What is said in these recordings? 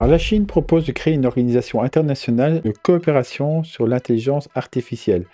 Alors, la Chine propose de créer une organisation internationale de coopération sur l'intelligence artificielle.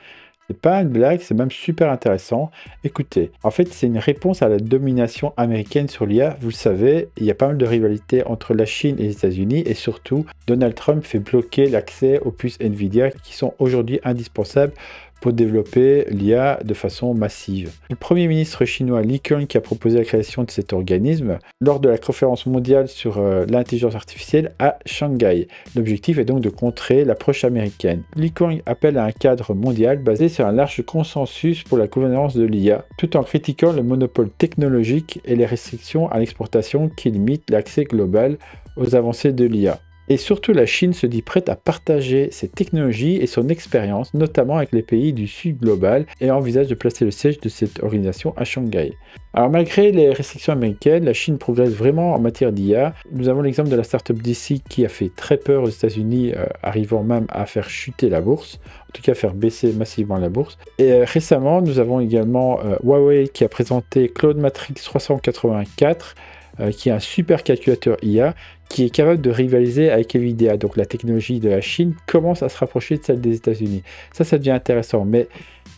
C'est pas une blague, c'est même super intéressant. Écoutez, en fait, c'est une réponse à la domination américaine sur l'IA. Vous le savez, il y a pas mal de rivalité entre la Chine et les États-Unis et surtout, Donald Trump fait bloquer l'accès aux puces Nvidia qui sont aujourd'hui indispensables pour développer l'IA de façon massive. Le Premier ministre chinois Li Qiang qui a proposé la création de cet organisme lors de la conférence mondiale sur l'intelligence artificielle à Shanghai. L'objectif est donc de contrer l'approche américaine. Li Qiang appelle à un cadre mondial basé sur un large consensus pour la gouvernance de l'IA, tout en critiquant le monopole technologique et les restrictions à l'exportation qui limitent l'accès global aux avancées de l'IA. Et surtout, la Chine se dit prête à partager ses technologies et son expérience, notamment avec les pays du Sud global, et envisage de placer le siège de cette organisation à Shanghai. Alors, malgré les restrictions américaines, la Chine progresse vraiment en matière d'IA. Nous avons l'exemple de la startup DeepSeek qui a fait très peur aux États-Unis, arrivant même à faire chuter la bourse, en tout cas faire baisser massivement la bourse. Et récemment, nous avons également Huawei qui a présenté Cloud Matrix 384, qui est un super calculateur IA qui est capable de rivaliser avec NVIDIA. Donc la technologie de la Chine commence à se rapprocher de celle des États-Unis. Ça devient intéressant. Mais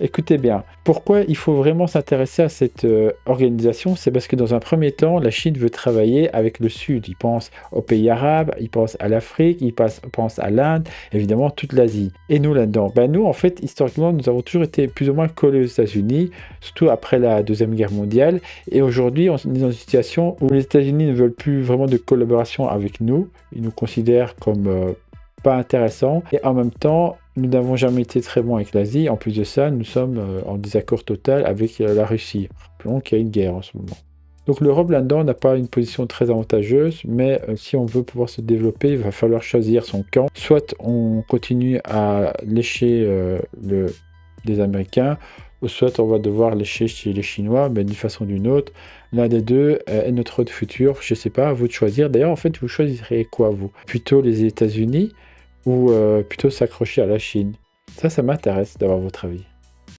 écoutez bien, pourquoi il faut vraiment s'intéresser à cette organisation? C'est parce que dans un premier temps, la Chine veut travailler avec le Sud. Il pense aux pays arabes, il pense à l'Afrique, il pense à l'Inde, évidemment toute l'Asie. Et nous là-dedans, nous en fait, historiquement, nous avons toujours été plus ou moins collés aux États-Unis, surtout après la Deuxième Guerre mondiale. Et aujourd'hui, on est dans une situation où les États-Unis ne veulent plus vraiment de collaboration avec nous. Ils nous considèrent comme pas intéressants. Et en même temps, nous n'avons jamais été très bons avec l'Asie. En plus de ça, nous sommes en désaccord total avec la Russie. Rappelons qu'il y a une guerre en ce moment. Donc l'Europe là-dedans n'a pas une position très avantageuse, mais si on veut pouvoir se développer, il va falloir choisir son camp. Soit on continue à lécher les Américains, ou soit on va devoir lécher chez les Chinois, mais d'une façon ou d'une autre. L'un des deux est notre futur, je ne sais pas, à vous de choisir. D'ailleurs, en fait, vous choisirez quoi, vous? Plutôt les États-Unis ou plutôt s'accrocher à la Chine? Ça m'intéresse d'avoir votre avis.